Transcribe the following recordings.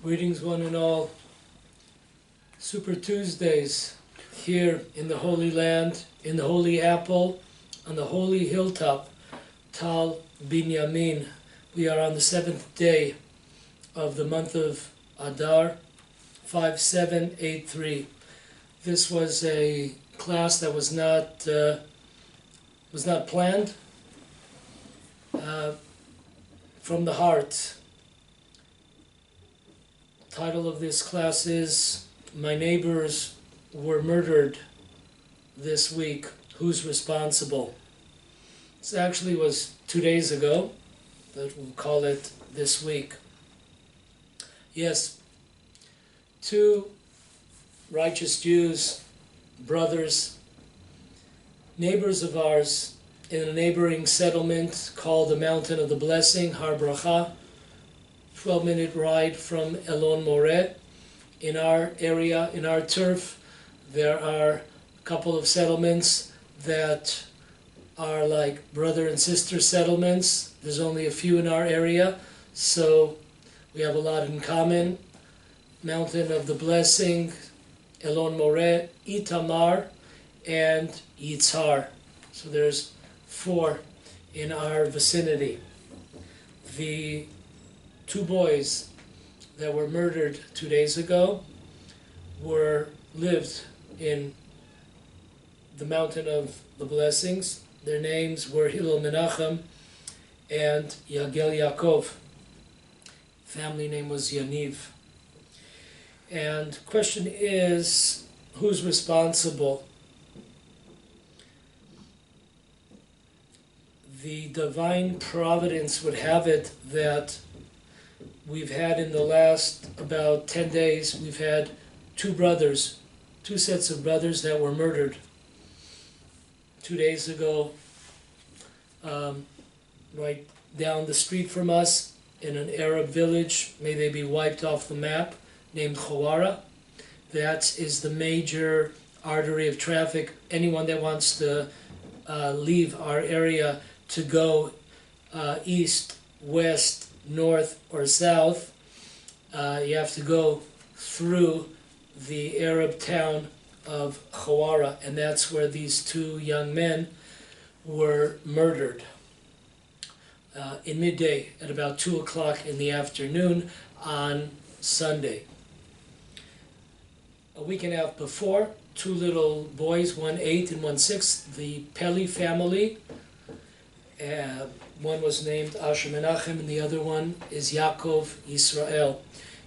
Greetings one and all. Super Tuesdays here in the Holy Land, in the Holy Apple, on the Holy Hilltop, Tal Binyamin. We are on the 7th day of the month of Adar, 5783. This was a class that was not planned, from the heart. Title of this class is My Neighbors Were Murdered This Week. Who's responsible? This actually was 2 days ago, but we'll call it this week. Yes, two righteous Jews, brothers, neighbors of ours in a neighboring settlement called the Mountain of the Blessing, Har Bracha, 12-minute ride from Elon Moreh. In our area, in our turf, there are a couple of settlements that are like brother and sister settlements. There's only a few in our area, so we have a lot in common. Mountain of the Blessing, Elon Moreh, Itamar, and Yitzhar. So there's 4 in our vicinity. The 2 boys that were murdered 2 days ago lived in the Mountain of the Blessings. Their names were Hillel Menachem and Yagel Yaakov. Family name was Yaniv. And question is, who's responsible? The divine providence would have it that we've had in the last about 10 days, we've had 2 sets of brothers that were murdered. 2 days ago, right down the street from us, in an Arab village, may they be wiped off the map, named Khawara. That is the major artery of traffic. Anyone that wants to leave our area to go east, west, north, or south, you have to go through the Arab town of Khawara, and that's where these 2 young men were murdered in midday at about 2 o'clock in the afternoon on Sunday. A week and a half before, 2 little boys, one 8 and one 6, the Peli family, one was named Asher Menachem and the other one is Yaakov Yisrael.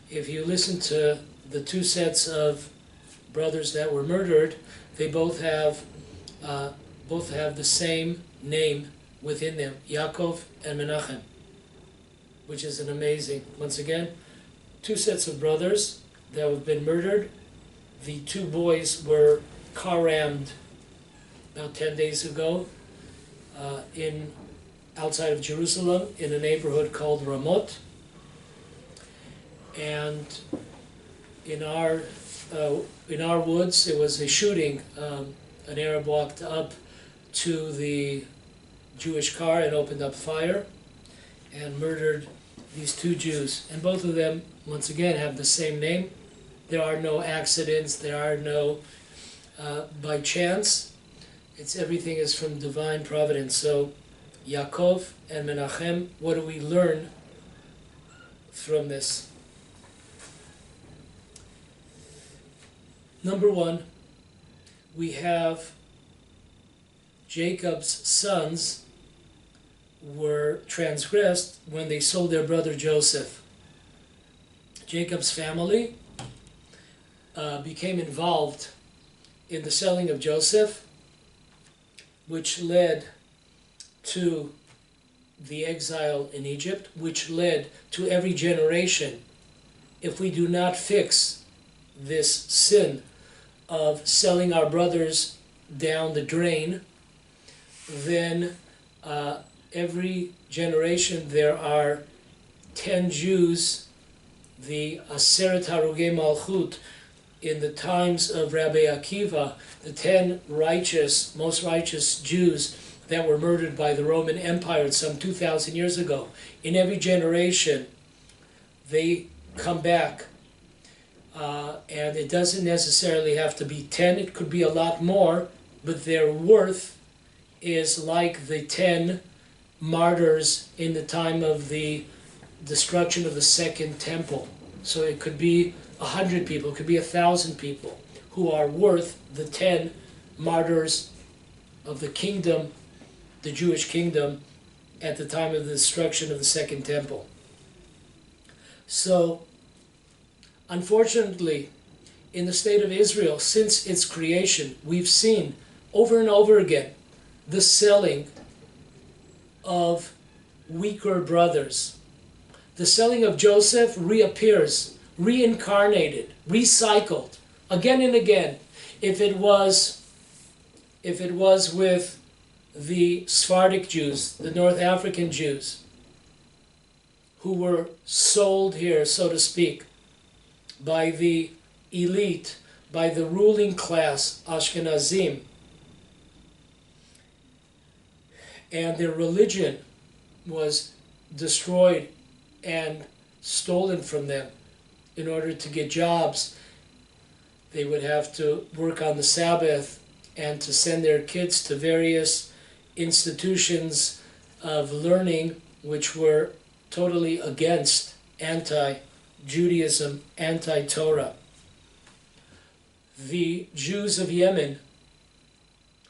If you listen to the 2 sets of brothers that were murdered, they both have the same name within them, Yaakov and Menachem, which is an amazing. Once again, 2 sets of brothers that have been murdered. The 2 boys were car-rammed about 10 days ago outside of Jerusalem in a neighborhood called Ramot. And in our woods, it was a shooting. An Arab walked up to the Jewish car and opened up fire and murdered these 2 Jews. And both of them, once again, have the same name. There are no accidents. There are no by chance. Everything is from divine providence. So Yaakov and Menachem, what do we learn from this? Number 1, we have Jacob's sons were transgressed when they sold their brother Joseph. Jacob's family became involved in the selling of Joseph, which led to the exile in Egypt, which led to every generation. If we do not fix this sin of selling our brothers down the drain, then every generation there are 10 Jews, the Aseret Harugei Malchut, in the times of Rabbi Akiva, the 10 most righteous Jews that were murdered by the Roman Empire some 2,000 years ago. In every generation, they come back. And it doesn't necessarily have to be 10, it could be a lot more, but their worth is like the 10 martyrs in the time of the destruction of the Second Temple. So it could be 100 people, it could be 1,000 people who are worth the 10 martyrs of the kingdom, the Jewish kingdom, at the time of the destruction of the Second Temple. So, unfortunately, in the state of Israel, since its creation, we've seen over and over again the selling of weaker brothers. The selling of Joseph reappears, reincarnated, recycled, again and again. If it was with the Sephardic Jews, the North African Jews, who were sold here, so to speak, by the elite, by the ruling class, Ashkenazim, and their religion was destroyed and stolen from them. In order to get jobs, they would have to work on the Sabbath and to send their kids to various institutions of learning which were totally against anti-Judaism, anti-Torah. The Jews of Yemen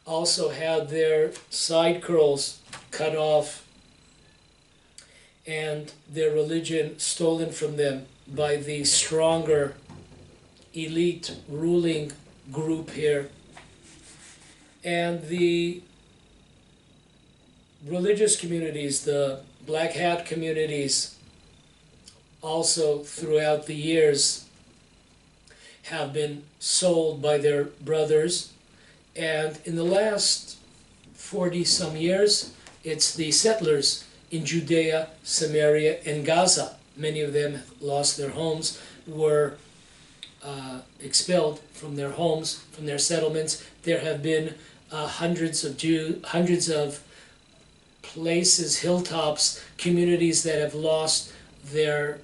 also had their side curls cut off and their religion stolen from them by the stronger elite ruling group here. And the religious communities, the black hat communities, also throughout the years have been sold by their brothers. And in the last 40-some years, it's the settlers in Judea, Samaria, and Gaza. Many of them lost their homes, were expelled from their homes, from their settlements. There have been hundreds of places, hilltops, communities that have lost their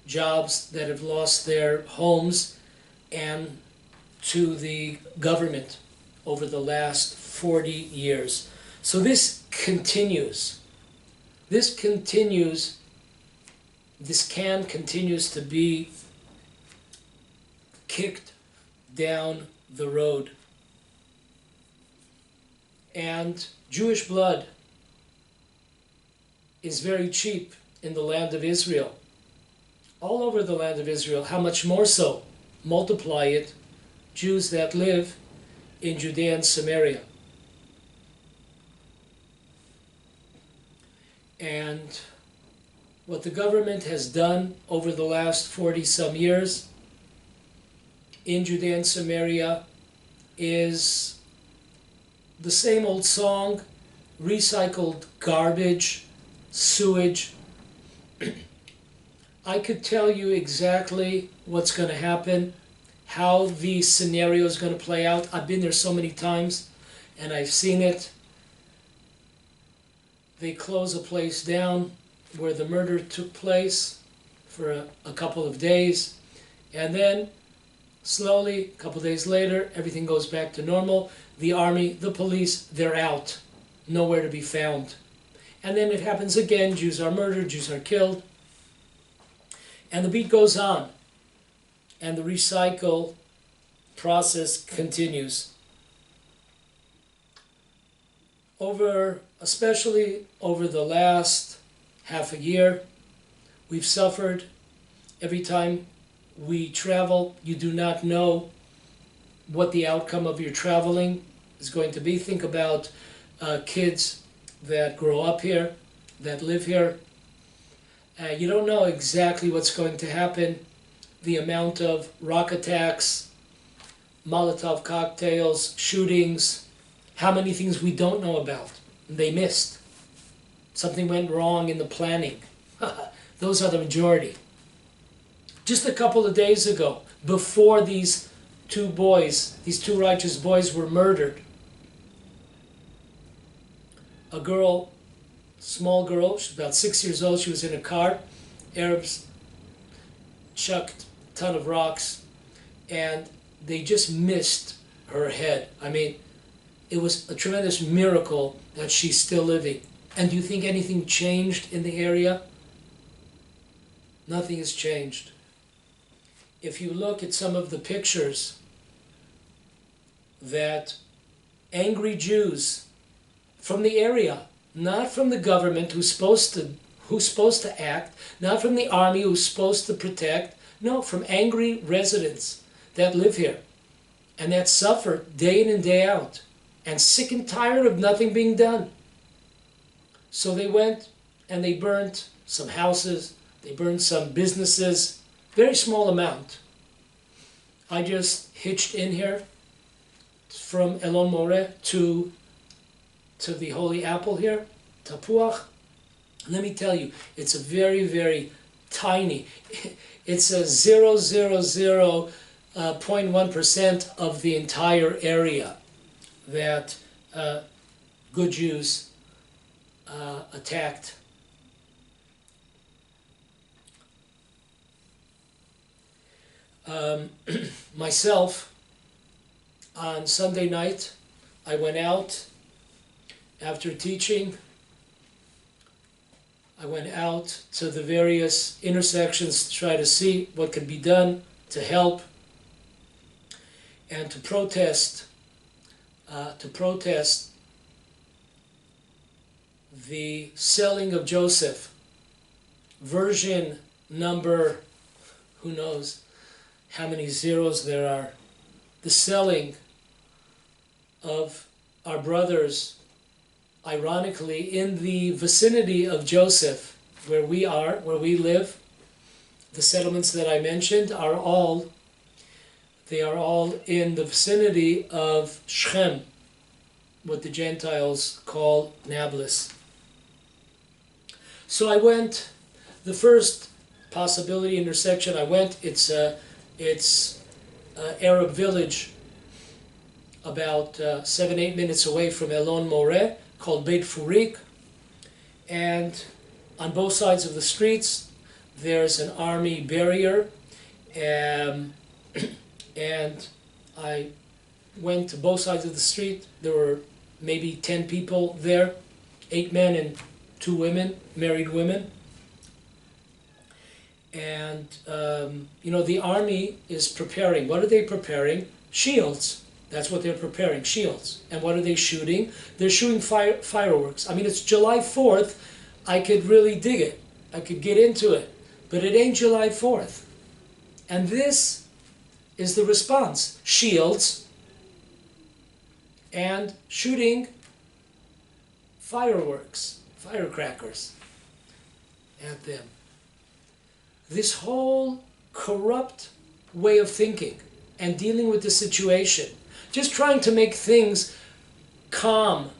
jobs, that have lost their homes, and to the government over the last 40 years. So this continues. This continues to be kicked down the road. And Jewish blood is very cheap in the land of Israel. All over the land of Israel, how much more so? Multiply it, Jews that live in Judea and Samaria. And what the government has done over the last 40-some years in Judea and Samaria is the same old song, recycled garbage, sewage. I could tell you exactly what's going to happen, how the scenario is going to play out. I've been there so many times and I've seen it. They close a place down where the murder took place for a couple of days, and then slowly, a couple of days later, everything goes back to normal. The army, the police, they're out, nowhere to be found. And then it happens again, Jews are murdered, Jews are killed, and the beat goes on, and the recycle process continues. Especially over the last half a year, we've suffered. Every time we travel, you do not know what the outcome of your traveling is going to be. Think about kids that grow up here, that live here. You don't know exactly what's going to happen. The amount of rock attacks, Molotov cocktails, shootings, how many things we don't know about. They missed. Something went wrong in the planning. Those are the majority. Just a couple of days ago, before these two righteous boys were murdered, a girl, small girl, she's about 6 years old, she was in a car. Arabs chucked a ton of rocks, and they just missed her head. I mean, it was a tremendous miracle that she's still living. And do you think anything changed in the area? Nothing has changed. If you look at some of the pictures that angry Jews from the area, not from the government who's supposed to act, not from the army who's supposed to protect, no, from angry residents that live here and that suffer day in and day out and sick and tired of nothing being done. So they went and they burnt some houses, they burned some businesses, very small amount. I just hitched in here from Elon More to the Holy Apple here, Tapuach. Let me tell you, it's a very, very tiny, it's a 0.1% of the entire area that good Jews attacked. Myself, on Sunday night, I went out after teaching. I went out to the various intersections to try to see what could be done to help and to protest the selling of Joseph. Version number, who knows how many zeros there are. The selling of our brothers, ironically, in the vicinity of Joseph, where we live. The settlements that I mentioned are all in the vicinity of Shechem, what the Gentiles call Nablus. So I went, the first possibility intersection I went, it's Arab village about 7-8 minutes away from Elon More, called Beit Furik, and on both sides of the streets there's an army barrier, and I went to both sides of the street. There were maybe 10 people there, 8 men and 2 women, married women. And the army is preparing. What are they preparing? Shields. That's what they're preparing, shields. And what are they shooting? They're shooting fireworks. I mean, it's July 4th. I could really dig it. I could get into it. But it ain't July 4th. And this is the response. Shields and shooting fireworks, firecrackers at them. This whole corrupt way of thinking and dealing with the situation, just trying to make things calm,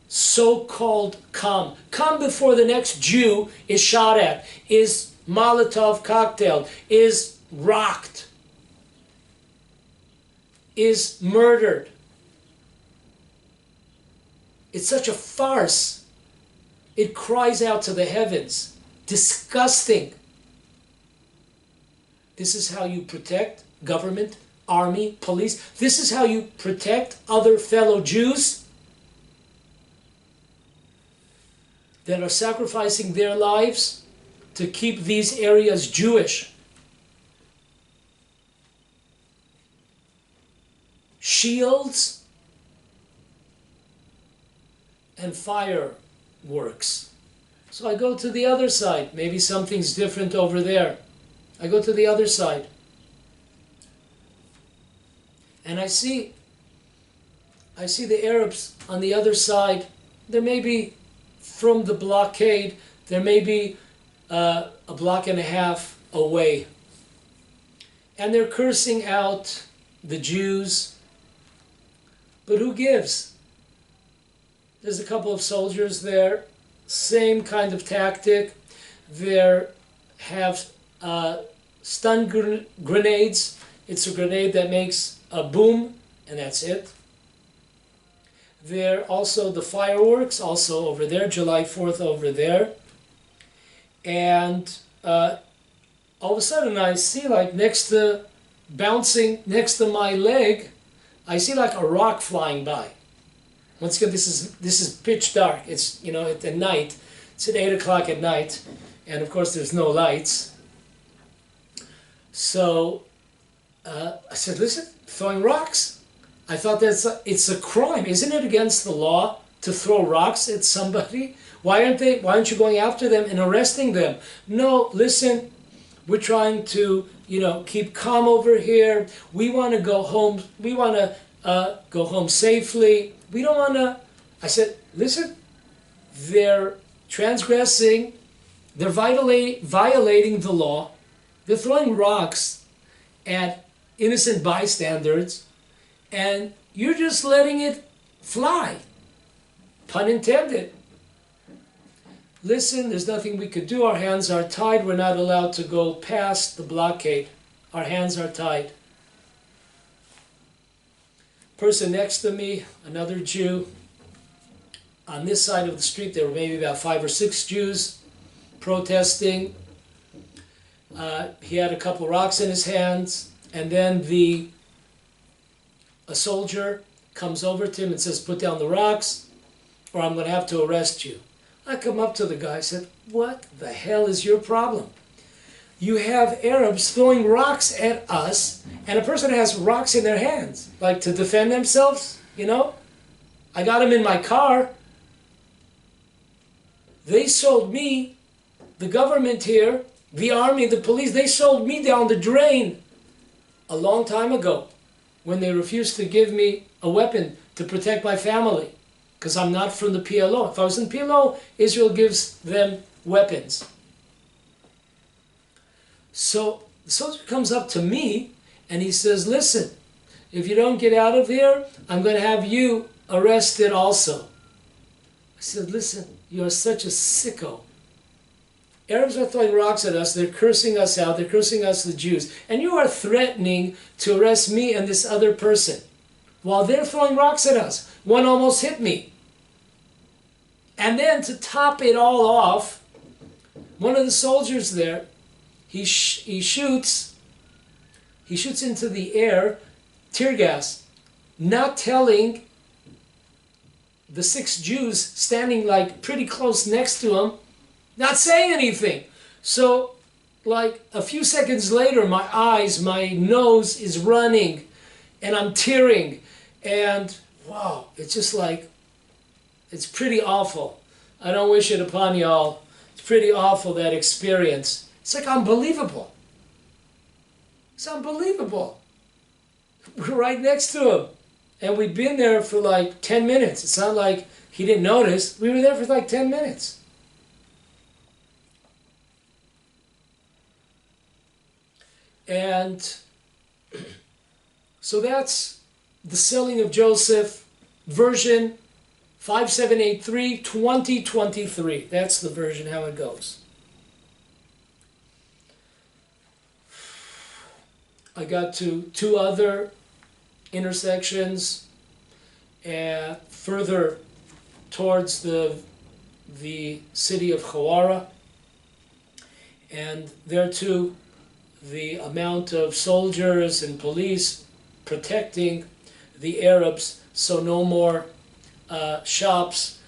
so-called calm before the next Jew is shot at, is Molotov cocktailed, is rocked, is murdered. It's such a farce. It cries out to the heavens. Disgusting. This is how you protect government, army, police. This is how you protect other fellow Jews that are sacrificing their lives to keep these areas Jewish. Shields and fireworks. So I go to the other side. Maybe something's different over there. I go to the other side. And I see the Arabs on the other side. There may be, from the blockade, there may be a block and a half away. And they're cursing out the Jews. But who gives? There's a couple of soldiers there. Same kind of tactic. They have stun grenades. It's a grenade that makes a boom, and that's it. There also the fireworks, also over there, July 4th over there. And all of a sudden I see like bouncing next to my leg, I see like a rock flying by. Once again, this is pitch dark. It's, at the night. It's at 8 o'clock at night, and of course there's no lights. So I said, listen, throwing rocks. I thought it's a crime. Isn't it against the law to throw rocks at somebody? Why aren't you going after them and arresting them? No, listen, we're trying to, keep calm over here. We want to go home. We want to go home safely. We don't want to. I said, listen, they're transgressing. They're violating the law. They're throwing rocks at innocent bystanders, and you're just letting it fly. Pun intended. Listen, there's nothing we could do. Our hands are tied. We're not allowed to go past the blockade. Our hands are tied. Person next to me, another Jew. On this side of the street, there were maybe about 5 or 6 Jews protesting. He had a couple rocks in his hands, and then a soldier comes over to him and says, put down the rocks, or I'm going to have to arrest you. I come up to the guy and said, what the hell is your problem? You have Arabs throwing rocks at us, and a person has rocks in their hands, like to defend themselves, I got them in my car. They sold me, the government here, the army, the police, they sold me down the drain a long time ago when they refused to give me a weapon to protect my family. Because I'm not from the PLO. If I was in PLO, Israel gives them weapons. So the soldier comes up to me and he says, listen, if you don't get out of here, I'm going to have you arrested also. I said, listen, you are such a sicko. Arabs are throwing rocks at us. They're cursing us out. They're cursing us, the Jews. And you are threatening to arrest me and this other person while they're throwing rocks at us. One almost hit me. And then to top it all off, one of the soldiers there, he shoots into the air tear gas, not telling the 6 Jews standing like pretty close next to him, not saying anything. So like a few seconds later, my nose is running and I'm tearing, and wow, it's just like, it's pretty awful. I don't wish it upon y'all. It's pretty awful, that experience. It's like unbelievable. It's unbelievable. We're right next to him. And we've been there for like 10 minutes. It's not like he didn't notice. We were there for like 10 minutes. And so that's the selling of Joseph, version 5783, 2023. That's the version, how it goes. I got to 2 other intersections and further towards the city of Hawara. And there too, the amount of soldiers and police protecting the Arabs, so no more shops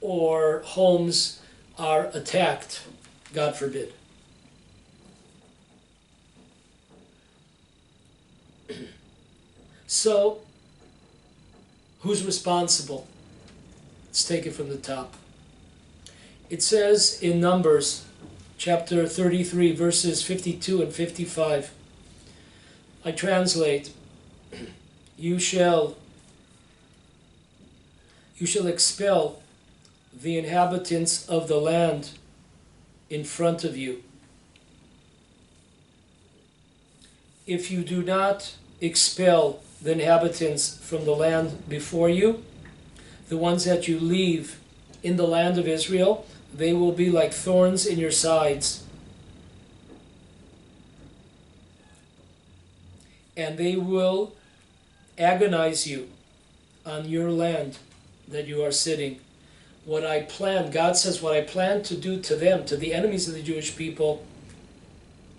or homes are attacked, God forbid. So, who's responsible? Let's take it from the top. It says in Numbers, chapter 33, verses 52 and 55. I translate, You shall expel the inhabitants of the land in front of you. If you do not expel the inhabitants from the land before you, the ones that you leave in the land of Israel, they will be like thorns in your sides. And they will agonize you on your land that you are sitting. What I plan, God says, what I plan to do to them, to the enemies of the Jewish people,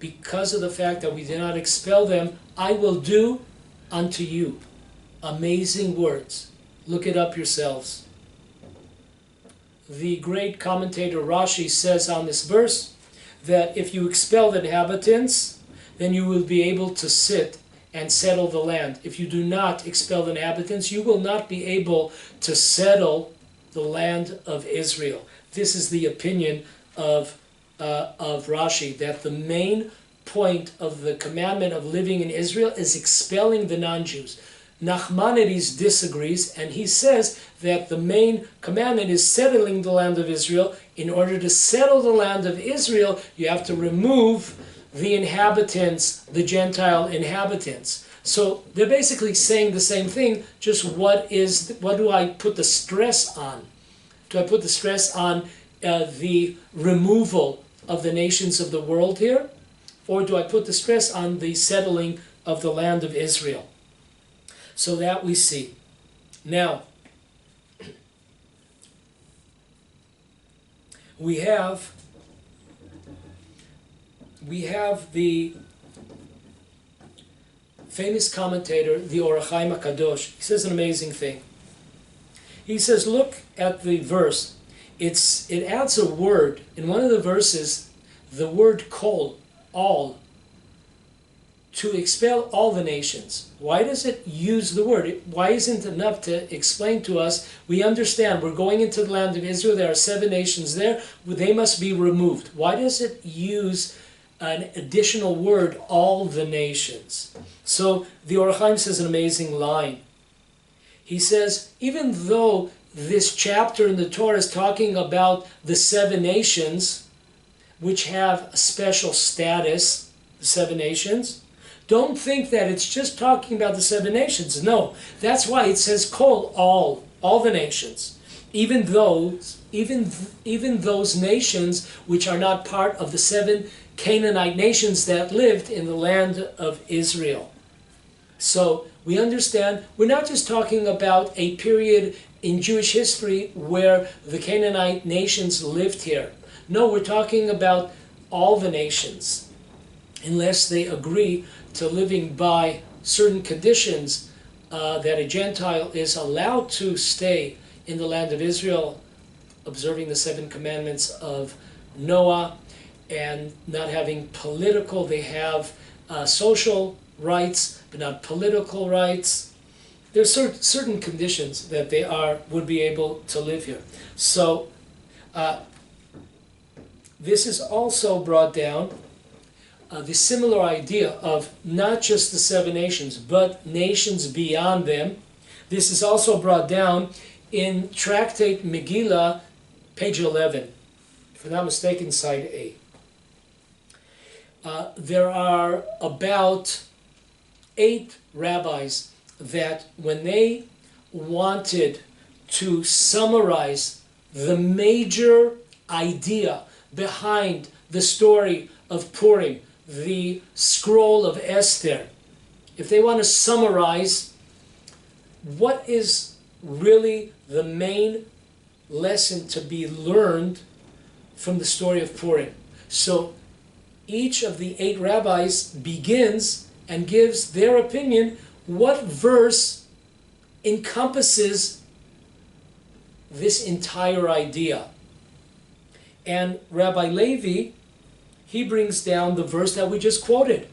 because of the fact that we did not expel them, I will do unto you. Amazing words. Look it up yourselves. The great commentator Rashi says on this verse that if you expel the inhabitants, then you will be able to sit and settle the land. If you do not expel the inhabitants, you will not be able to settle the land of Israel. This is the opinion of Rashi, that the main point of the commandment of living in Israel is expelling the non-Jews. Nachmanides disagrees, and he says that the main commandment is settling the land of Israel. In order to settle the land of Israel, you have to remove the inhabitants, the Gentile inhabitants. So they're basically saying the same thing, just what do I put the stress on? Do I put the stress on the removal of the nations of the world here? Or do I put the stress on the settling of the land of Israel? So that we see. Now, we have the famous commentator, the Or HaChaim HaKadosh. He says an amazing thing. He says, look at the verse. It adds a word. In one of the verses, the word kol, all, to expel all the nations. Why does it use the word? Why isn't it enough to explain to us, we understand we're going into the land of Israel, there are 7 nations there, they must be removed. Why does it use an additional word, all the nations? So the Or HaChaim says an amazing line. He says, even though this chapter in the Torah is talking about the 7 nations, which have a special status, the 7 nations, don't think that it's just talking about the 7 nations. No, that's why it says kol, all the nations. Even those nations which are not part of the 7 Canaanite nations that lived in the land of Israel. So we understand we're not just talking about a period in Jewish history where the Canaanite nations lived here. No, we're talking about all the nations, unless they agree to living by certain conditions that a Gentile is allowed to stay in the land of Israel, observing the 7 commandments of Noah, and not having political, they have social rights, but not political rights. There's certain conditions that they would be able to live here. So this is also brought down, the similar idea of not just the 7 nations, but nations beyond them. This is also brought down in Tractate Megillah, page 11, if I'm not mistaken, side A. There are about 8 rabbis that when they wanted to summarize the major idea behind the story of Purim, the scroll of Esther, if they want to summarize what is really the main lesson to be learned from the story of Purim. So each of the 8 rabbis begins and gives their opinion what verse encompasses this entire idea. And Rabbi Levi, he brings down the verse that we just quoted.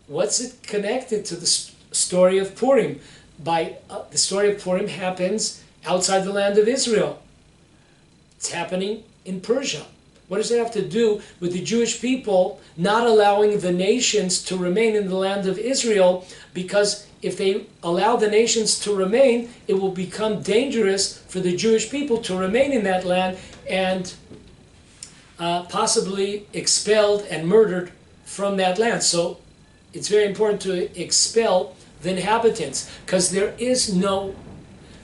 What's it connected to the story of Purim? The story of Purim happens outside the land of Israel. It's happening in Persia. What does it have to do with the Jewish people not allowing the nations to remain in the land of Israel? Because if they allow the nations to remain, it will become dangerous for the Jewish people to remain in that land and possibly expelled and murdered from that land. So it's very important to expel the inhabitants, because there is no,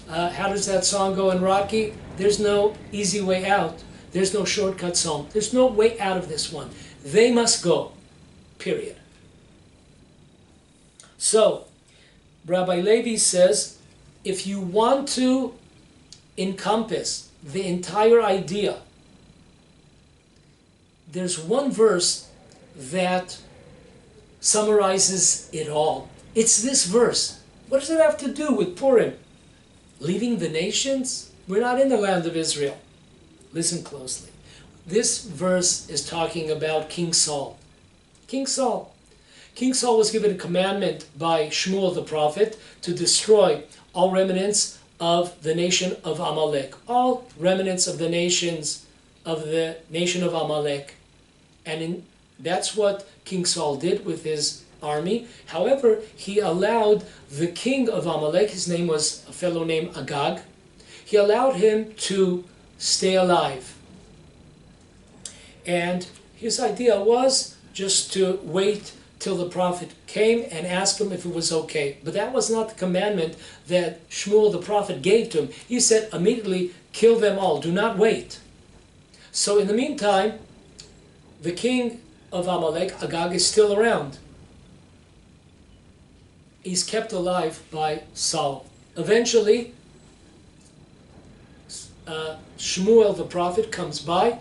how does that song go in Rocky? There's no easy way out. There's no shortcuts home. There's no way out of this one. They must go, period. So, Rabbi Levi says, if you want to encompass the entire idea, there's one verse that summarizes it all. It's this verse. What does it have to do with Purim? Leaving the nations? We're not in the land of Israel. Listen closely. This verse is talking about King Saul. King Saul. King Saul was given a commandment by Shmuel the prophet to destroy all remnants of the nation of Amalek. All remnants of the nation of Amalek. And that's what King Saul did with his army. However, he allowed the king of Amalek, his name was a fellow named Agag, he allowed him to stay alive. And his idea was just to wait till the prophet came and ask him if it was okay. But that was not the commandment that Shmuel the prophet gave to him. He said, immediately kill them all, do not wait. So in the meantime, the king of Amalek, Agag, is still around. He's kept alive by Saul. Eventually, Shmuel the prophet comes by,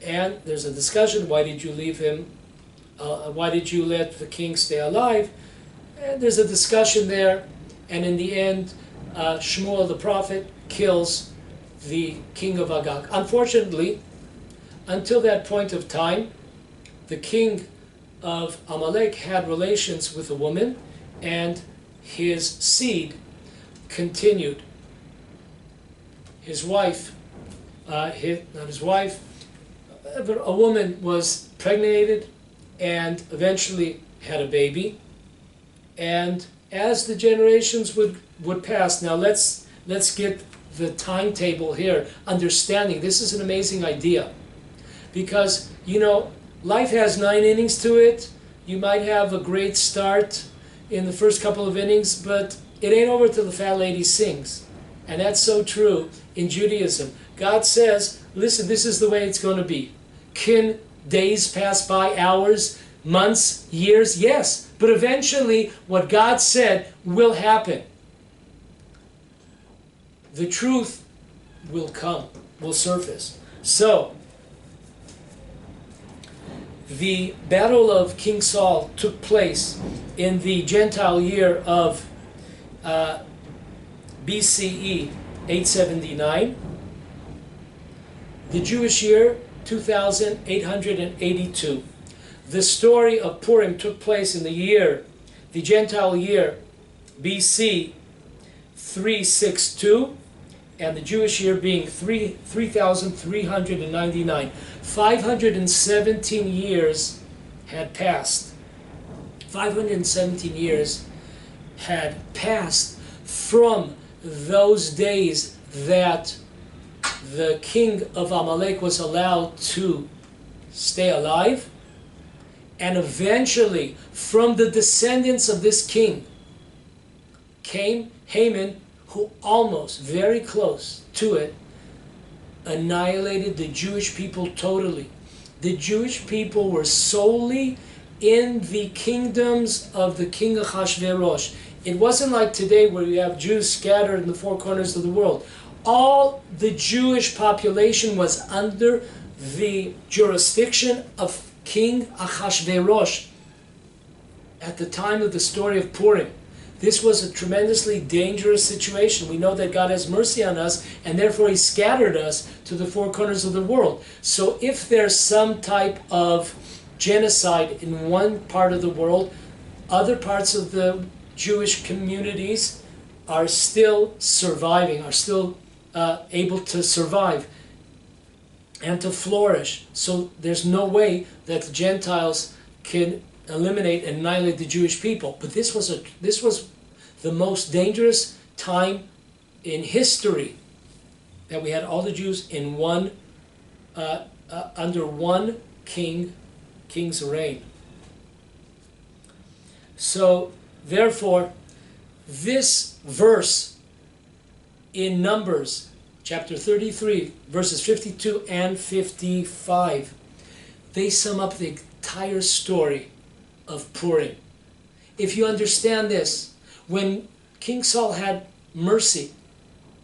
and there's a discussion, why did you leave him? Why did you let the king stay alive? And there's a discussion there, and in the end, Shmuel the prophet kills the king of Agag. Unfortunately, until that point of time, the king of Amalek had relations with a woman, and his seed continued. His wife, not his wife, but a woman was pregnated and eventually had a baby. And as the generations would pass, now let's get the timetable here, understanding this is an amazing idea. Because, you know, life has 9 innings to it. You might have a great start in the first couple of innings, but it ain't over till the fat lady sings. And that's so true in Judaism. God says, listen, this is the way it's going to be. Can days pass by, hours, months, years? Yes. But eventually, what God said will happen. The truth will come, will surface. So, the battle of King Saul took place in the Gentile year of BCE 879. The Jewish year 2882. The story of Purim took place in the Gentile year BC 362, and the Jewish year being 3399. 517 years had passed. 517 years had passed from those days that the king of Amalek was allowed to stay alive, and eventually from the descendants of this king came Haman, who almost, very close to it, annihilated the Jewish people totally. The Jewish people were solely in the kingdoms of the king Ahasuerus. It wasn't like today where you have Jews scattered in the 4 corners of the world. All the Jewish population was under the jurisdiction of King Ahasuerus at the time of the story of Purim. This was a tremendously dangerous situation. We know that God has mercy on us, and therefore He scattered us to the 4 corners of the world. So if there's some type of genocide in one part of the world, other parts of the Jewish communities are still surviving, are still able to survive and to flourish. So there's no way that the Gentiles can eliminate and annihilate the Jewish people. But this was the most dangerous time in history, that we had all the Jews in one under one king's reign. So therefore, this verse in Numbers chapter 33 verses 52 and 55, they sum up the entire story of Purim. If you understand this, when King Saul had mercy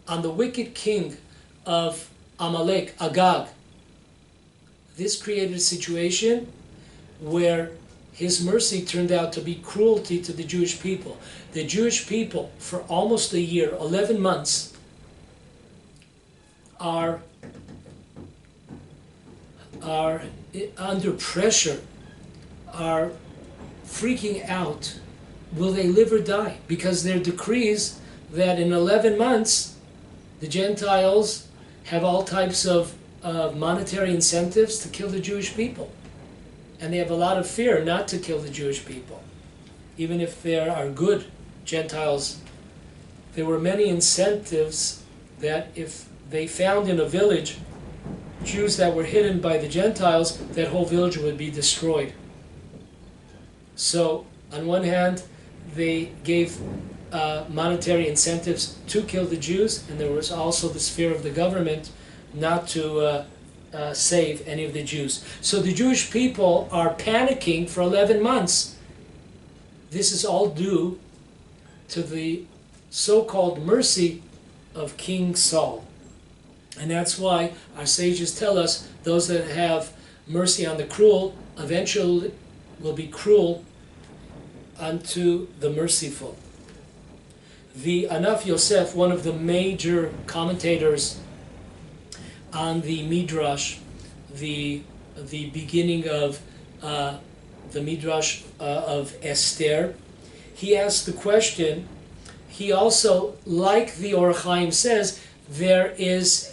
on the wicked king of Amalek, Agag, this created a situation where his mercy turned out to be cruelty to the Jewish people. The Jewish people, for almost a year, 11 months, are under pressure, are freaking out. Will they live or die? Because there are decrees that in 11 months, the Gentiles have all types of monetary incentives to kill the Jewish people. And they have a lot of fear not to kill the Jewish people. Even if there are good Gentiles, there were many incentives that if they found in a village Jews that were hidden by the Gentiles, that whole village would be destroyed. So, on one hand, they gave monetary incentives to kill the Jews, and there was also this fear of the government not to save any of the Jews. So the Jewish people are panicking for 11 months. This is all due to the so-called mercy of King Saul. And that's why our sages tell us those that have mercy on the cruel eventually will be cruel unto the merciful. The Anaf Yosef, one of the major commentators on the Midrash, the beginning of the Midrash of Esther, he asked the question. He also, like the Or Chaim says, there is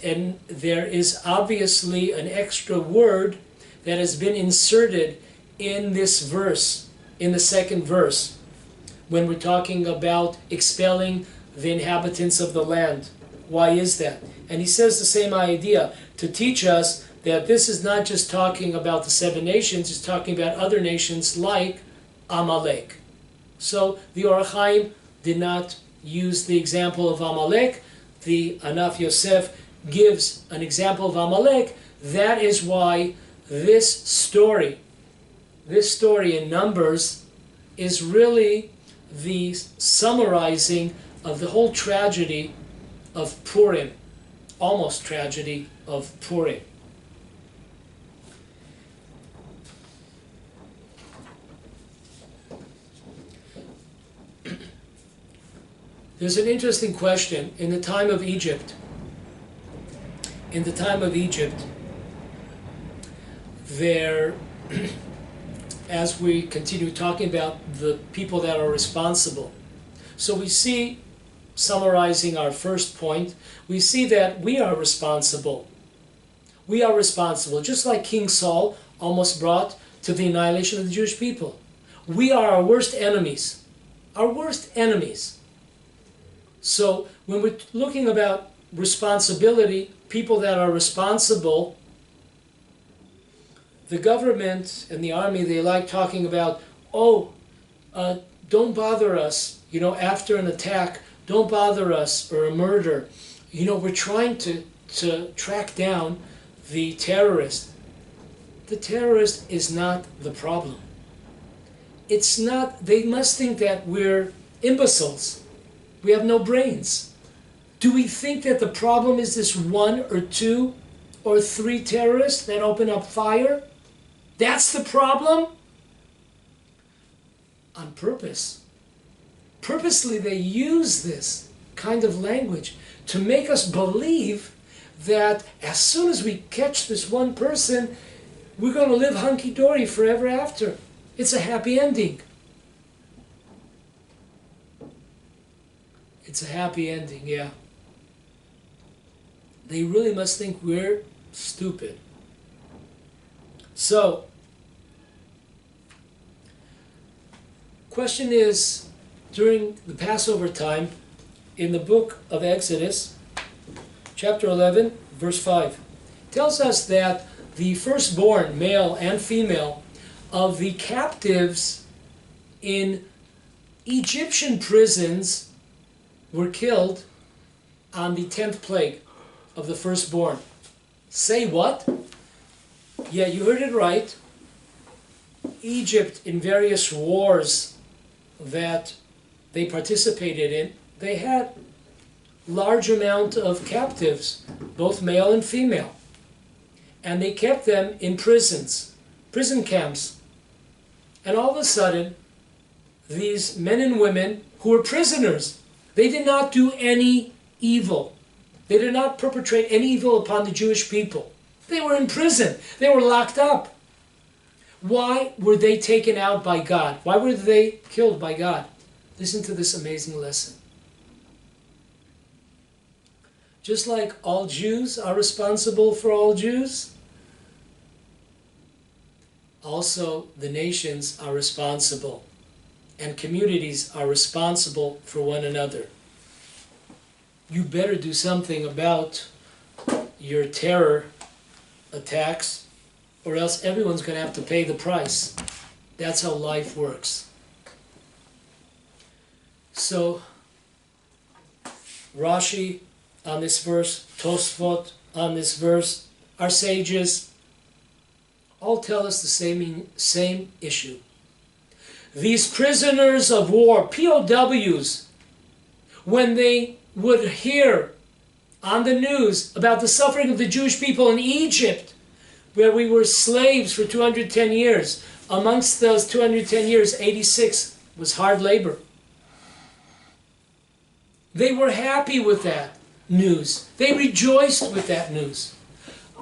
obviously an extra word that has been inserted in this verse, in the second verse, when we're talking about expelling the inhabitants of the land. Why is that? And he says the same idea, to teach us that this is not just talking about the 7 nations, it's talking about other nations like Amalek. So the Or Chaim did not use the example of Amalek. The Anaf Yosef gives an example of Amalek. That is why this story in Numbers is really the summarizing of the whole tragedy of Purim, almost tragedy of Purim. There's an interesting question. In the time of Egypt, there, as we continue talking about the people that are responsible. So we see, summarizing our first point, we see that we are responsible. We are responsible, just like King Saul almost brought to the annihilation of the Jewish people. We are our worst enemies. Our worst enemies. So when we're looking about responsibility, people that are responsible, the government and the army, they like talking about, don't bother us, after an attack, don't bother us, or a murder. We're trying to track down the terrorist. The terrorist is not the problem. It's not, they must think that we're imbeciles. We have no brains. Do we think that the problem is this 1 or 2 or 3 terrorists that open up fire? That's the problem? On purpose. Purposely they use this kind of language to make us believe that as soon as we catch this one person, we're going to live hunky-dory forever after. It's a happy ending. It's a happy ending, yeah. They really must think we're stupid. So, question is, during the Passover time, in the book of Exodus, chapter 11, verse 5, tells us that the firstborn, male and female, of the captives in Egyptian prisons were killed on the 10th plague of the firstborn. Say what? Yeah, you heard it right. Egypt, in various wars that they participated in, they had large amount of captives, both male and female. And they kept them in prisons, prison camps. And all of a sudden, these men and women who were prisoners, they did not do any evil. They did not perpetrate any evil upon the Jewish people. They were in prison. They were locked up. Why were they taken out by God? Why were they killed by God? Listen to this amazing lesson. Just like all Jews are responsible for all Jews, also the nations are responsible, and communities are responsible for one another. You better do something about your terror attacks, or else everyone's going to have to pay the price. That's how life works. So, Rashi on this verse, Tosfot on this verse, our sages all tell us the same issue. These prisoners of war, POWs, when they would hear on the news about the suffering of the Jewish people in Egypt, where we were slaves for 210 years. Amongst those 210 years, 86 was hard labor. They were happy with that news. They rejoiced with that news.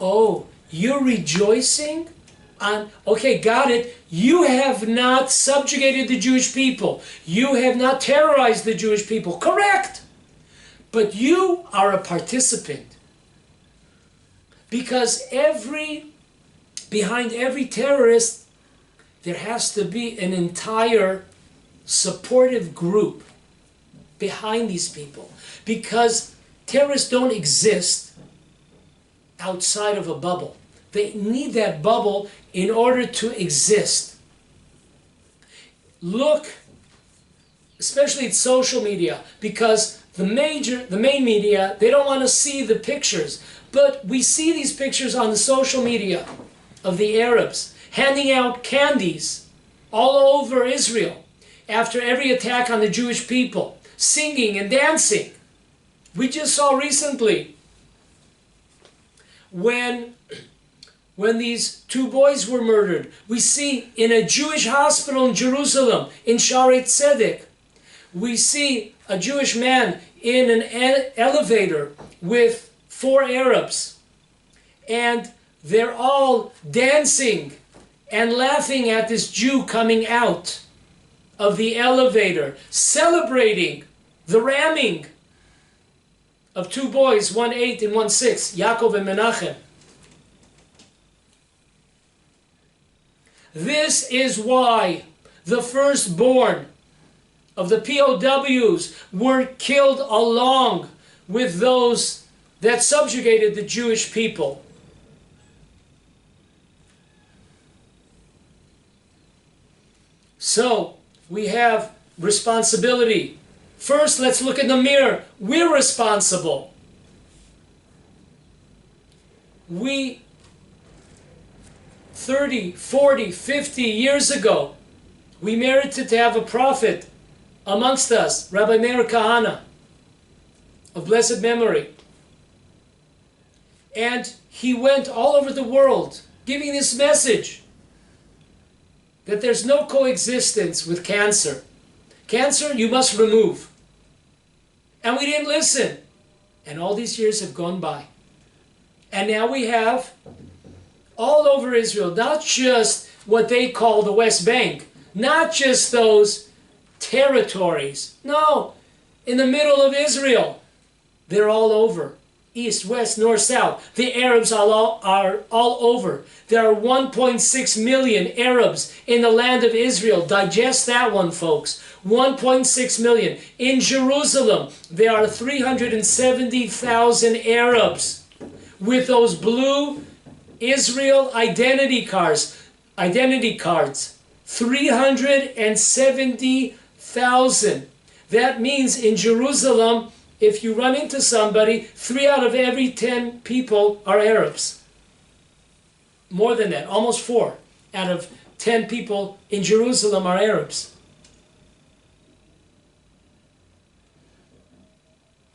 Oh, you're rejoicing? Okay, got it. You have not subjugated the Jewish people. You have not terrorized the Jewish people. Correct. But you are a participant. Because behind every terrorist, there has to be an entire supportive group behind these people. Because terrorists don't exist outside of a bubble. They need that bubble in order to exist. Look, especially at social media, because the main media, they don't want to see the pictures. But we see these pictures on the social media of the Arabs handing out candies all over Israel after every attack on the Jewish people, singing and dancing. We just saw recently when these two boys were murdered, we see in a Jewish hospital in Jerusalem, in Shaarei Tzedek, we see a Jewish man in an elevator with 4 Arabs, and they're all dancing and laughing at this Jew coming out of the elevator, celebrating the ramming of 2 boys, 1-8 and 1-6, Yaakov and Menachem. This is why the firstborn of the POWs were killed along with those that subjugated the Jewish people. So, we have responsibility. First, let's look in the mirror. We're responsible. We 30, 40, 50 years ago, we merited to have a prophet amongst us, Rabbi Meir Kahana, of blessed memory. And he went all over the world giving this message that there's no coexistence with cancer. Cancer you must remove. And we didn't listen. And all these years have gone by. And now we have all over Israel, not just what they call the West Bank, not just those territories. No, in the middle of Israel, they're all over. East, west, north, south. The Arabs are all over. There are 1.6 million Arabs in the land of Israel. Digest that one, folks. 1.6 million. In Jerusalem, there are 370,000 Arabs with those blue Israel identity cards. 370,000. That means in Jerusalem, if you run into somebody, 3 out of every 10 people are Arabs. More than that, almost 4 out of 10 people in Jerusalem are Arabs.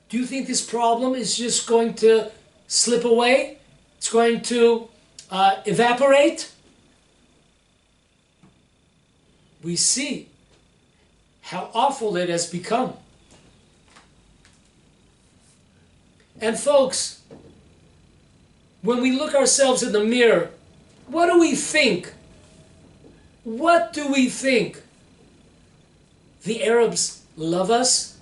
Do you think this problem is just going to slip away? It's going to evaporate? we see how awful it has become. And folks, when we look ourselves in the mirror, what do we think? What do we think? The Arabs love us.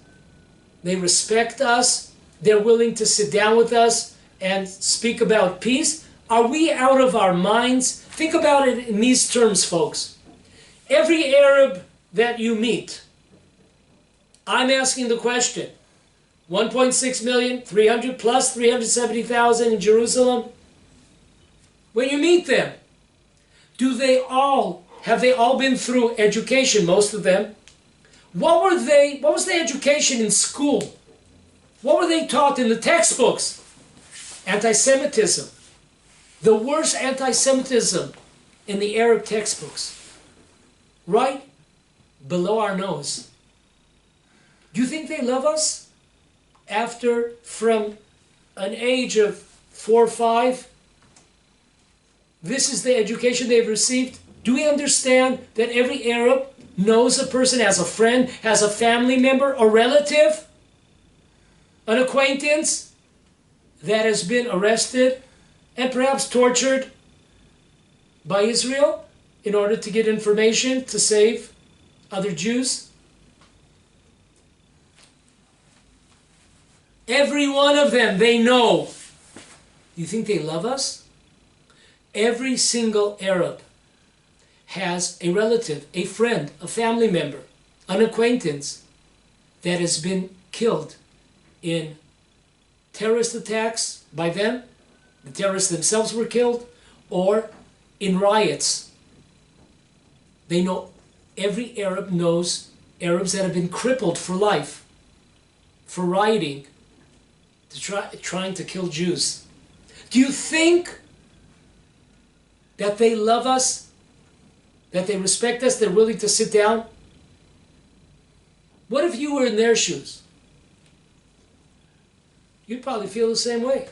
They respect us. They're willing to sit down with us and speak about peace. Are we out of our minds? Think about it in these terms, folks. Every Arab that you meet, I'm asking the question, 1.6 million, 300 plus 370,000 in Jerusalem. When you meet them, have they all been through education, most of them? What was their education in school? What were they taught in the textbooks? Anti-Semitism. The worst anti-Semitism in the Arab textbooks. Right below our nose. Do you think they love us? From an age of 4 or 5, this is the education they've received. Do we understand that every Arab knows a person as a friend, has a family member, a relative, an acquaintance that has been arrested and perhaps tortured by Israel in order to get information to save other Jews? Every one of them, they know. Do you think they love us? Every single Arab has a relative, a friend, a family member, an acquaintance that has been killed in terrorist attacks by them, the terrorists themselves were killed, or in riots. They know, every Arab knows Arabs that have been crippled for life, for rioting, trying to kill Jews. Do you think that they love us, that they respect us, they're willing to sit down? What if you were in their shoes? You'd probably feel the same way.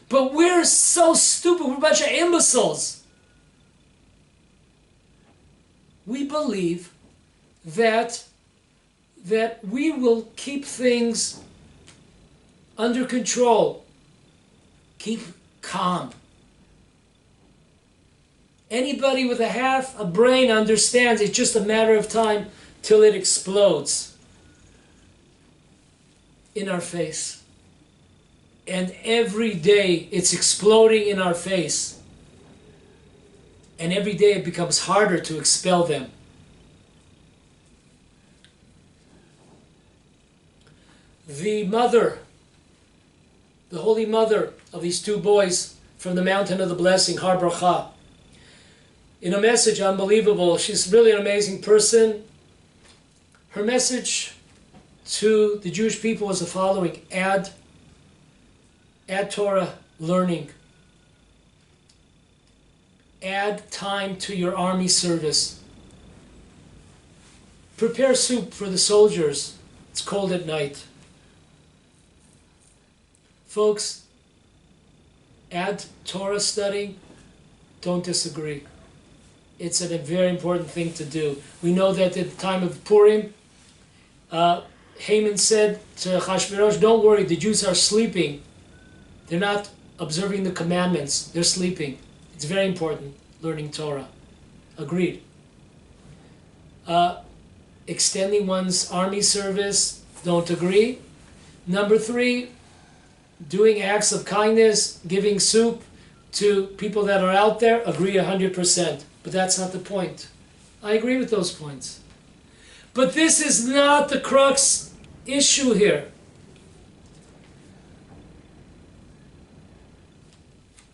But we're so stupid, we're a bunch of imbeciles. We believe that we will keep things under control, keep calm. Anybody with a brain understands it's just a matter of time till it explodes in our face. And every day it's exploding in our face. And every day it becomes harder to expel them. The mother, the holy mother of these two boys from the mountain of the blessing, Har Bracha, in a message unbelievable, she's really an amazing person. Her message to the Jewish people was the following: add Torah learning. Add time to your army service. Prepare soup for the soldiers. It's cold at night. Folks, add Torah studying. Don't disagree. It's a very important thing to do. We know that at the time of Purim, Haman said to Achashverosh, don't worry, the Jews are sleeping. They're not observing the commandments. They're sleeping. It's very important, learning Torah. Agreed. Extending one's army service, don't agree. Number 3, doing acts of kindness, giving soup to people that are out there, agree 100%. But that's not the point. I agree with those points. But this is not the crux issue here.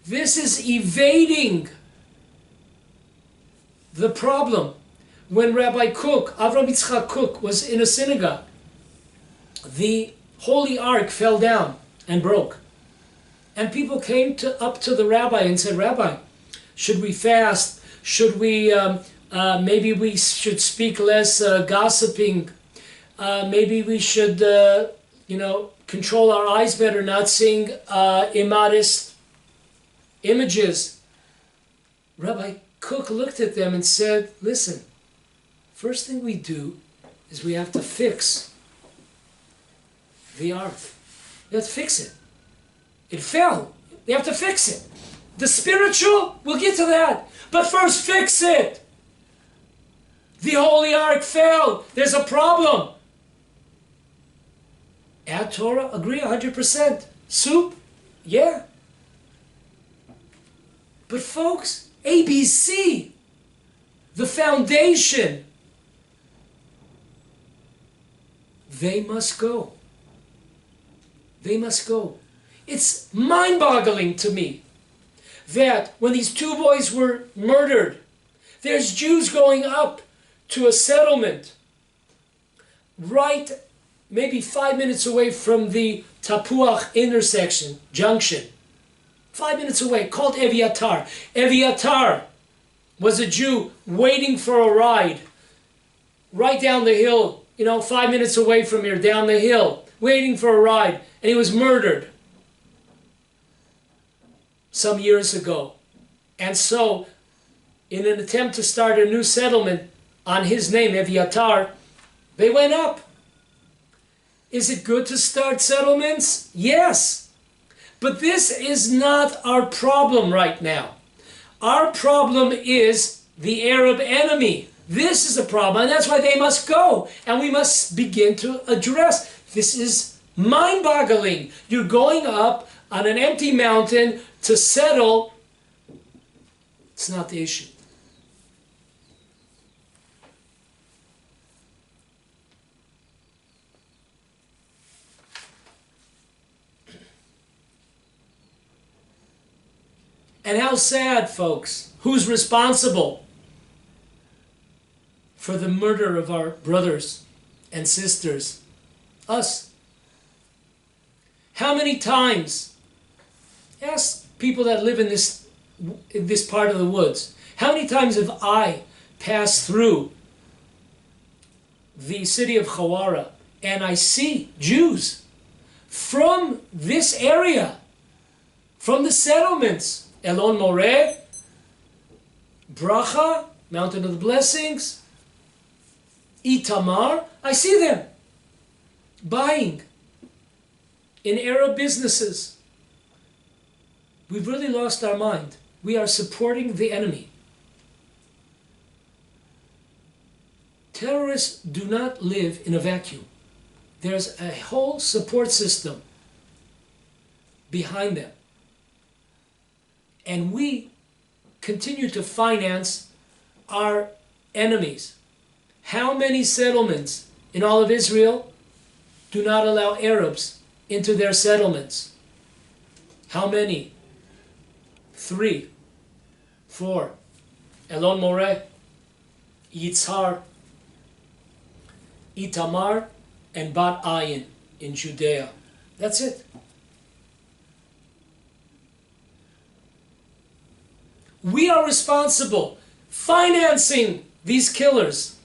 This is evading the problem. When Rabbi Kook, Avram Yitzchak Kook, was in a synagogue, the Holy Ark fell down and broke. And people came up to the rabbi and said, Rabbi, should we fast? Should we, maybe we should speak less gossiping. Maybe we should, control our eyes better, not seeing immodest images. Rabbi Kook looked at them and said, listen, First thing we do is we have to fix the ark. We have to fix it. It fell. We have to fix it. The spiritual, we'll get to that. But first, fix it. The holy ark fell. There's a problem. Add Torah, agree 100%. Soup, yeah. But folks, ABC, the foundation, they must go. They must go. It's mind-boggling to me that when these two boys were murdered, there's Jews going up to a settlement right maybe 5 minutes away from the Tapuach junction. 5 minutes away, called Eviatar. Eviatar was a Jew waiting for a ride right down the hill, 5 minutes away from here, down the hill, waiting for a ride, and he was murdered some years ago. And so, in an attempt to start a new settlement on his name, Eviatar, they went up. Is it good to start settlements? Yes. But this is not our problem right now. Our problem is the Arab enemy. This is a problem, and that's why they must go. And we must begin to address. This is mind-boggling. You're going up on an empty mountain to settle. It's not the issue. And how sad, folks. Who's responsible for the murder of our brothers and sisters? Us. How many times, ask people that live in this part of the woods, how many times have I passed through the city of Chawara and I see Jews from this area, from the settlements, Elon Moreh, Bracha, Mountain of the Blessings, Itamar, I see them buying in Arab businesses. We've really lost our mind. We are supporting the enemy. Terrorists do not live in a vacuum. There's a whole support system behind them. And we continue to finance our enemies. How many settlements in all of Israel do not allow Arabs into their settlements? How many? 3, 4. Elon Moreh, Yitzhar, Itamar, and Bat Ayin in Judea. That's it. We are responsible financing these killers.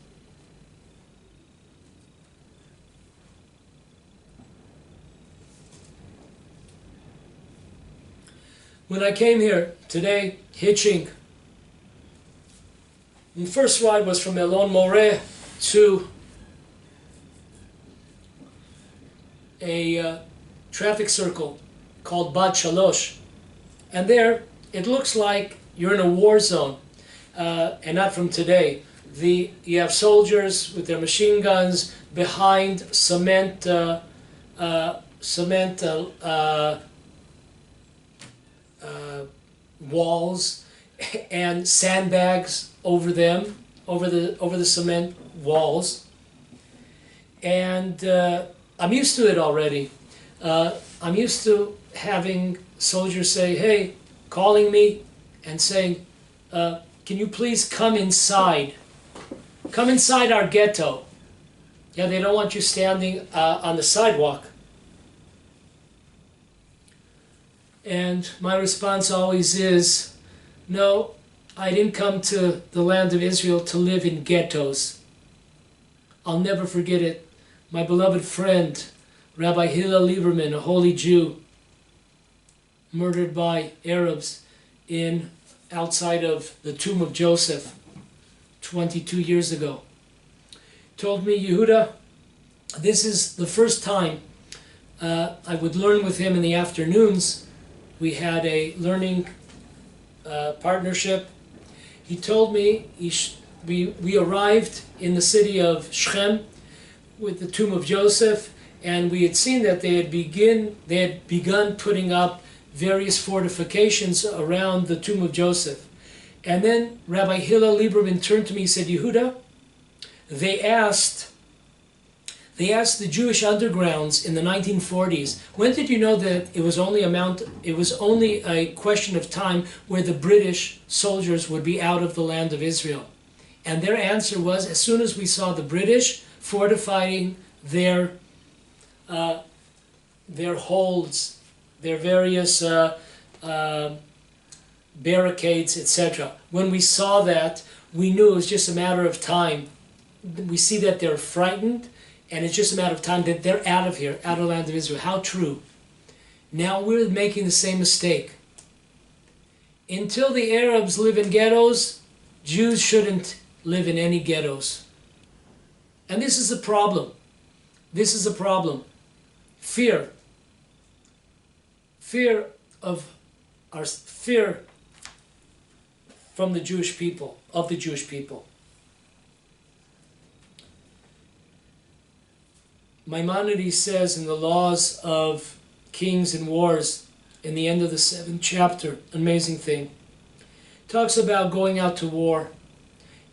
When I came here today, hitching, the first ride was from Elon Moreh to a traffic circle called Bat Shalosh. And there, it looks like you're in a war zone, and not from today. You have soldiers with their machine guns behind cement walls and sandbags over them, over the cement walls. And I'm used to it already. I'm used to having soldiers say, "Hey," calling me and saying, "Can you please come inside? Come inside our ghetto." Yeah, they don't want you standing on the sidewalk. And my response always is, "No, I didn't come to the land of Israel to live in ghettos." I'll never forget it. My beloved friend, Rabbi Hillel Lieberman, a holy Jew, murdered by Arabs outside of the tomb of Joseph 22 years ago. told me, Yehudah, this is the first time I would learn with him in the afternoons. We had a learning partnership. He told me we arrived in the city of Shechem with the tomb of Joseph, and we had seen that they had begun putting up various fortifications around the tomb of Joseph. And then Rabbi Hillel Lieberman turned to me and said, Yehudah, they asked the Jewish undergrounds in the 1940s, when did you know that it was only a question of time where the British soldiers would be out of the land of Israel? And their answer was, as soon as we saw the British fortifying their holds, their various barricades, etc. When we saw that, we knew it was just a matter of time. We see that they're frightened, and it's just a matter of time that they're out of here, out of the land of Israel. How true. Now we're making the same mistake. Until the Arabs live in ghettos, Jews shouldn't live in any ghettos. And this is a problem. This is a problem. Fear. Fear from the Jewish people, of the Jewish people. Maimonides says in the Laws of Kings and Wars, in the end of the 7th chapter, amazing thing, talks about going out to war.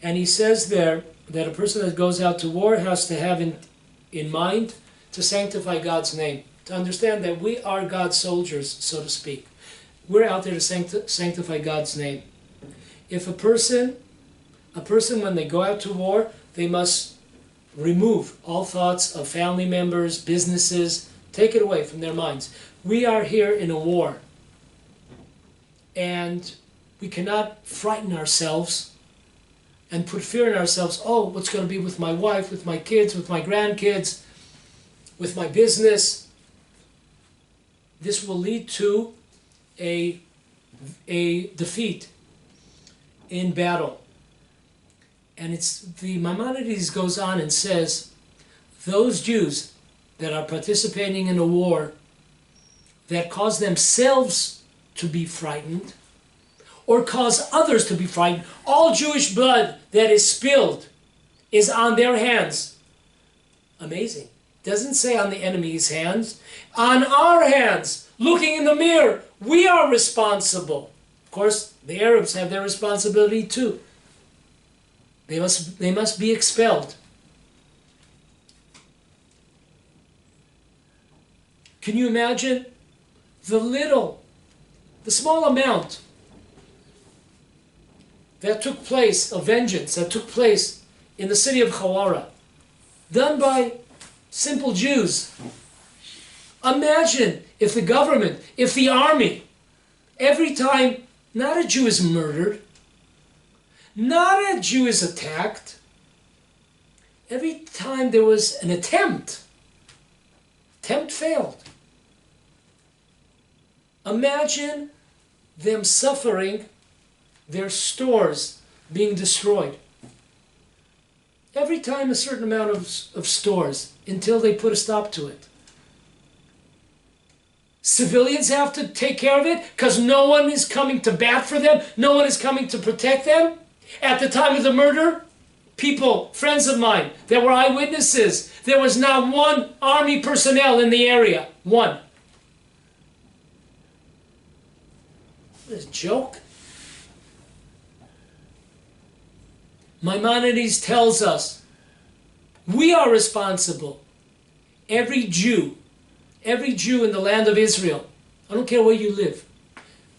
And he says there that a person that goes out to war has to have in mind to sanctify God's name, to understand that we are God's soldiers, so to speak. We're out there to sanctify God's name. If a person when they go out to war, they must remove all thoughts of family members, businesses, take it away from their minds. We are here in a war, and we cannot frighten ourselves and put fear in ourselves. Oh, what's going to be with my wife, with my kids, with my grandkids, with my business? This will lead to a defeat in battle. And it's the Maimonides goes on and says, those Jews that are participating in a war that cause themselves to be frightened or cause others to be frightened, all Jewish blood that is spilled is on their hands. Amazing. Doesn't say on the enemy's hands, on our hands, looking in the mirror. We are responsible. Of course, the Arabs have their responsibility too. They must be expelled. Can you imagine the small amount that took place, of vengeance that took place in the city of Hawara, done by simple Jews? Imagine if the government, if the army, every time not a Jew is murdered, not a Jew is attacked, every time there was an attempt failed. Imagine them suffering, their stores being destroyed. Every time a certain amount of stores, until they put a stop to it. Civilians have to take care of it because no one is coming to bat for them, no one is coming to protect them. At the time of the murder, people, friends of mine, that were eyewitnesses, there was not one army personnel in the area. One. What a joke. Maimonides tells us we are responsible. Every Jew in the land of Israel, I don't care where you live,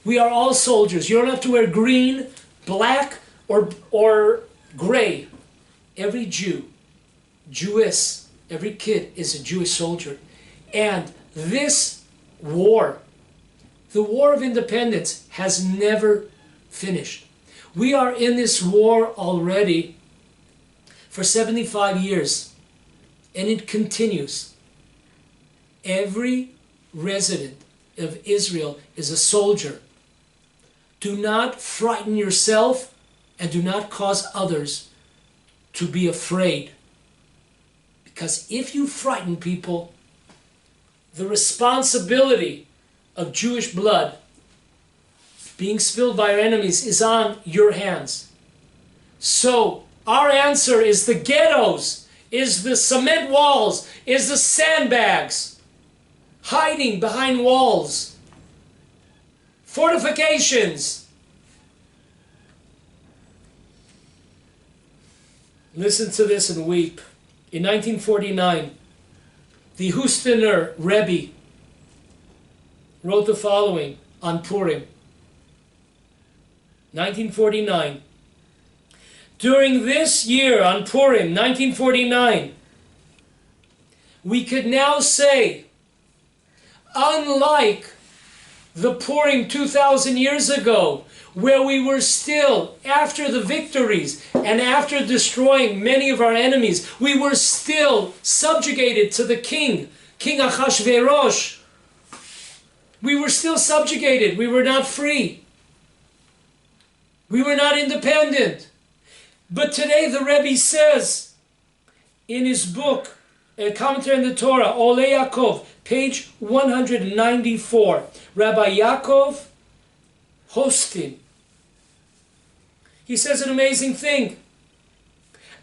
we are all soldiers. You don't have to wear green, black, or gray. Every Jew, Jewess, every kid is a Jewish soldier. And this war, the war of independence, has never finished. We are in this war already for 75 years, and it continues. Every resident of Israel is a soldier. Do not frighten yourself and do not cause others to be afraid. Because if you frighten people, the responsibility of Jewish blood being spilled by our enemies is on your hands. So our answer is the ghettos, is the cement walls, is the sandbags, hiding behind walls, fortifications. Listen to this and weep. In 1949, the Houstoner Rebbe wrote the following on Purim. 1949. During this year on Purim, 1949, we could now say, unlike the Purim 2,000 years ago, where we were still, after the victories and after destroying many of our enemies, we were still subjugated to the king, King Achashverosh. We were still subjugated. We were not free. We were not independent. But today the Rebbe says in his book, a commentary on the Torah, Ole Yaakov, page 194, Rabbi Yaakov Hostin. He says an amazing thing.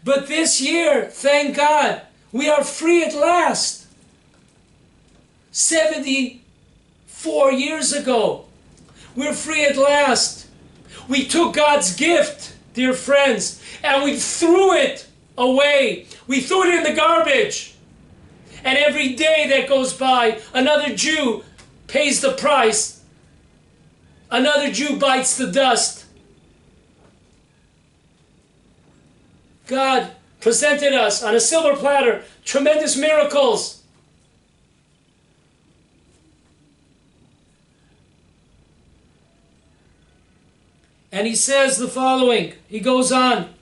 But this year, thank God, we are free at last. 74 years ago, we're free at last. We took God's gift, dear friends, and we threw it away. We threw it in the garbage. And every day that goes by, another Jew pays the price. Another Jew bites the dust. God presented us on a silver platter tremendous miracles. And he says the following. He goes on.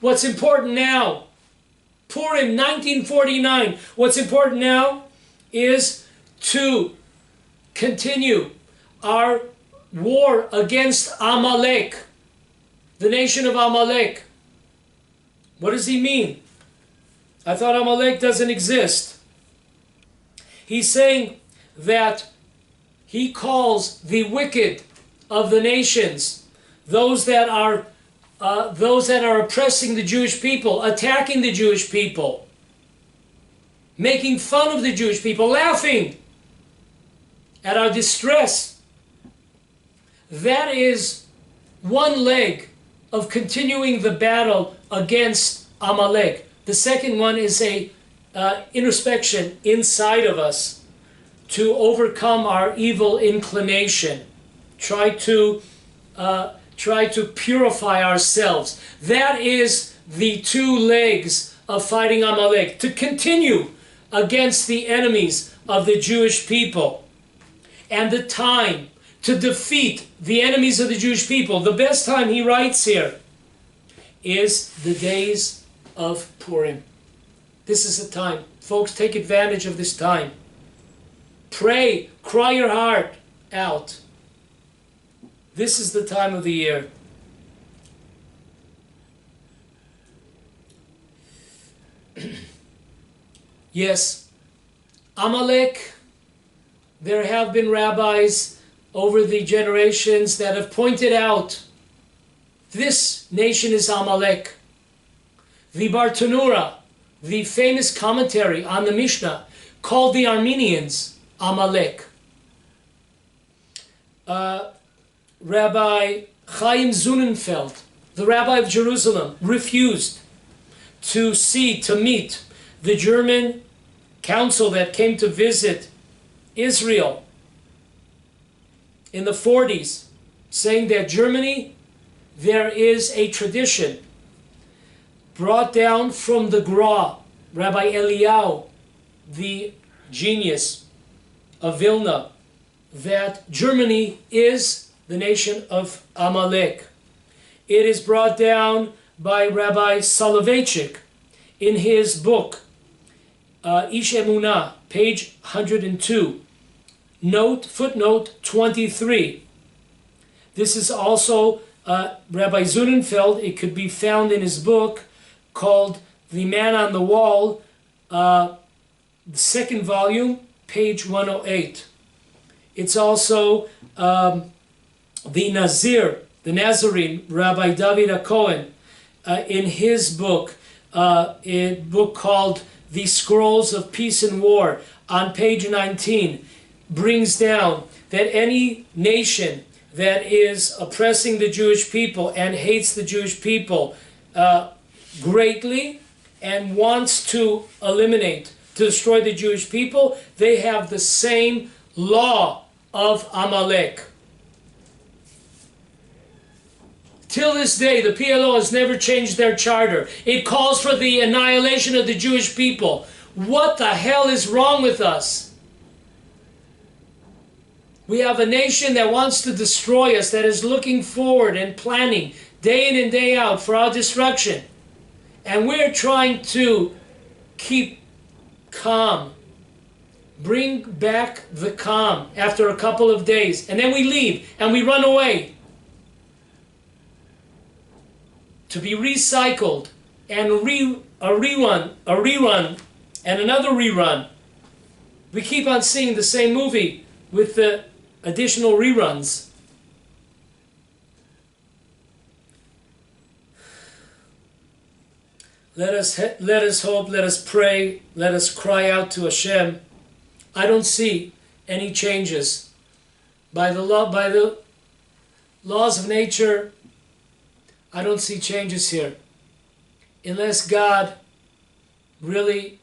What's important now? Purim 1949. What's important now is to continue our war against Amalek, the nation of Amalek. What does he mean? I thought Amalek doesn't exist. He's saying that he calls the wicked of the nations, those that are oppressing the Jewish people, attacking the Jewish people, making fun of the Jewish people, laughing at our distress. That is one leg of continuing the battle against Amalek. The second one is a introspection inside of us to overcome our evil inclination. Try to purify ourselves. That is the two legs of fighting Amalek, to continue against the enemies of the Jewish people. And the time to defeat the enemies of the Jewish people, the best time, he writes here, is the days of Purim. This is the time. Folks, take advantage of this time. Pray, cry your heart out. This is the time of the year. Yes, Amalek, there have been rabbis over the generations that have pointed out this nation is Amalek. The Bartanura, the famous commentary on the Mishnah, called the Armenians Amalek. Rabbi Chaim Zunenfeld, the rabbi of Jerusalem, refused to meet the German council that came to visit Israel in the 40s, saying that Germany, there is a tradition brought down from the Gra, Rabbi Eliyahu, the genius of Vilna, that Germany is the nation of Amalek. It is brought down by Rabbi Soloveitchik in his book, Ish Emunah, page 102, footnote 23. This is also Rabbi Zunenfeld. It could be found in his book called The Man on the Wall, the second volume, page 108. It's also the Nazarene, Rabbi David Cohen, in his book, a book called The Scrolls of Peace and War, on page 19, brings down that any nation that is oppressing the Jewish people and hates the Jewish people greatly and wants to eliminate, to destroy the Jewish people, they have the same law of Amalek. Till this day, the PLO has never changed their charter. It calls for the annihilation of the Jewish people. What the hell is wrong with us? We have a nation that wants to destroy us, that is looking forward and planning day in and day out for our destruction. And we're trying to keep calm. Bring back the calm after a couple of days. And then we leave and we run away. To be recycled and a rerun, and another rerun. We keep on seeing the same movie with the additional reruns. Let us hope, let us pray, let us cry out to Hashem. I don't see any changes. By the laws of nature, I don't see changes here. Unless God really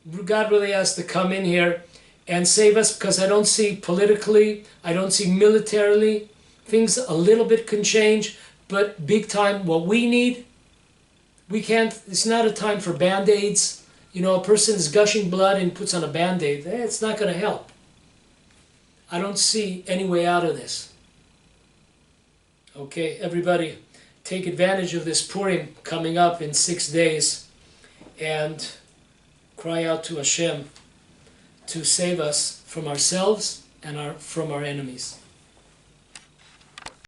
has to come in here and save us, because I don't see politically, I don't see militarily, things a little bit can change, but big time what we need, we can't, it's not a time for band-aids. You know, a person is gushing blood and puts on a band-aid. It's not going to help. I don't see any way out of this. Okay, everybody, take advantage of this Purim coming up in 6 days and cry out to Hashem to save us from ourselves and from our enemies.